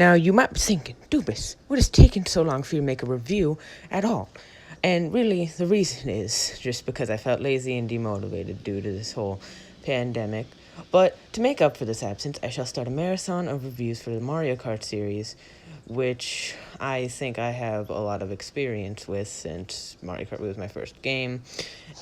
Now, you might be thinking, Dubus, what is taking so long for you to make a review at all? And really, the reason is just because I felt lazy and demotivated due to this whole pandemic. But to make up for this absence, I shall start a marathon of reviews for the Mario Kart series, which I think I have a lot of experience with since Mario Kart was my first game.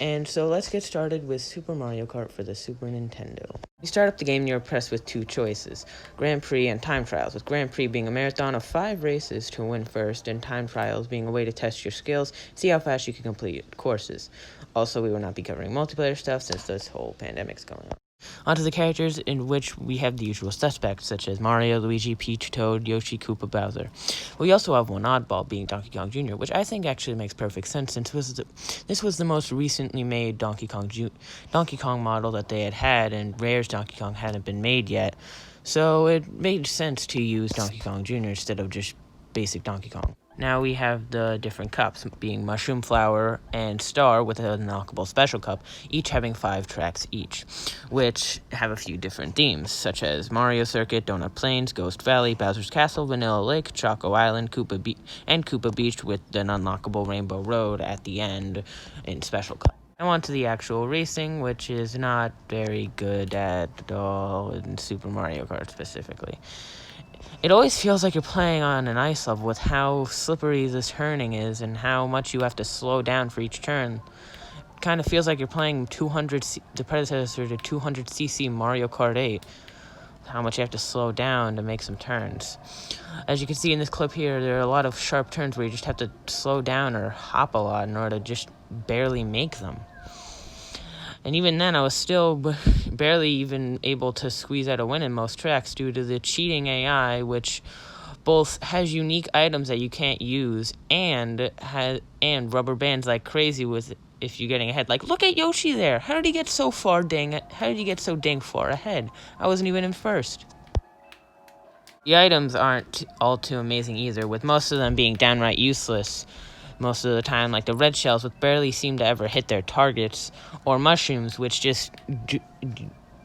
And so let's get started with Super Mario Kart for the Super Nintendo. You start up the game and you're pressed with two choices, Grand Prix and Time Trials, with Grand Prix being a marathon of 5 races to win first, and Time Trials being a way to test your skills, see how fast you can complete courses. Also, we will not be covering multiplayer stuff since this whole pandemic's going on. Onto the characters, in which we have the usual suspects, such as Mario, Luigi, Peach, Toad, Yoshi, Koopa, Bowser. We also have one oddball, being Donkey Kong Jr., which I think actually makes perfect sense, since this was the most recently made Donkey Kong model that they had, and Rare's Donkey Kong hadn't been made yet. So it made sense to use Donkey Kong Jr. instead of just basic Donkey Kong. Now we have the different cups, being Mushroom, Flower, and Star, with an unlockable special cup, each having 5 tracks each, which have a few different themes, such as Mario Circuit, Donut Plains, Ghost Valley, Bowser's Castle, Vanilla Lake, Choco Island, Koopa Beach, with an unlockable Rainbow Road at the end in special cup. Now on to the actual racing, which is not very good at all in Super Mario Kart specifically. It always feels like you're playing on an ice level with how slippery this turning is and how much you have to slow down for each turn. It kind of feels like you're playing the predecessor to 200cc Mario Kart 8. How much you have to slow down to make some turns. As you can see in this clip here, there are a lot of sharp turns where you just have to slow down or hop a lot in order to just barely make them. And even then, I was still barely even able to squeeze out a win in most tracks due to the cheating AI, which both has unique items that you can't use and rubber bands like crazy with if you're getting ahead. Like, look at Yoshi there. How did he get so far How did he get so dang far ahead? I wasn't even in first. The items aren't all too amazing either, with most of them being downright useless most of the time, like the red shells, which barely seem to ever hit their targets, or mushrooms, which just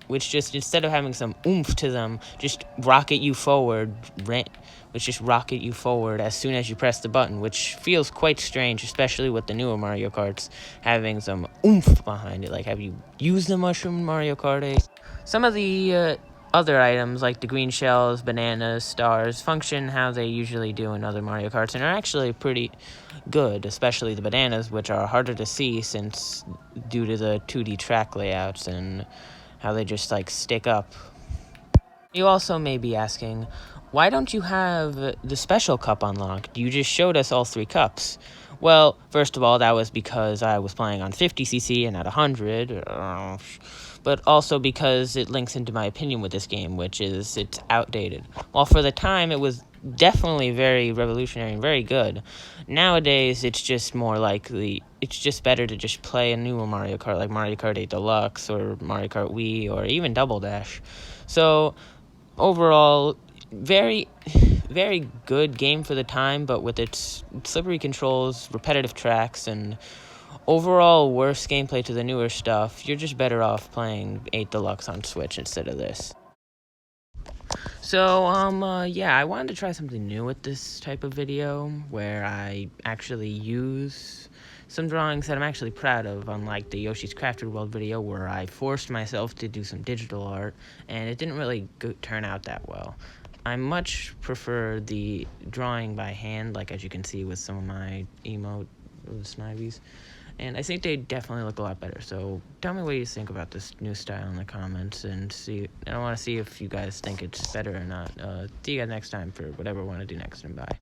instead of having some oomph to them, just rocket you forward as soon as you press the button, which feels quite strange, especially with the newer Mario Karts having some oomph behind it. Like, have you used the mushroom in Mario Kart 8? Some of the other items, like the green shells, bananas, stars, function how they usually do in other Mario Karts and are actually pretty good, especially the bananas, which are harder to see since due to the 2D track layouts and how they just like stick up. You also may be asking, why don't you have the special cup unlocked? You just showed us all 3 cups. Well, first of all, that was because I was playing on 50cc and not 100, but also because it links into my opinion with this game, which is it's outdated. While for the time it was definitely very revolutionary and very good, nowadays it's just better to just play a newer Mario Kart, like Mario Kart 8 Deluxe or Mario Kart Wii or even Double Dash. So overall, very, very good game for the time, but with its slippery controls, repetitive tracks, and overall worse gameplay to the newer stuff, you're just better off playing 8 Deluxe on Switch instead of this. So, yeah, I wanted to try something new with this type of video, where I actually use some drawings that I'm actually proud of, unlike the Yoshi's Crafted World video, where I forced myself to do some digital art, and it didn't really turn out that well. I much prefer the drawing by hand, like as you can see with some of my emote Snivies. And I think they definitely look a lot better. So tell me what you think about this new style in the comments, and I want to see if you guys think it's better or not. See you guys next time for whatever I want to do next, and bye.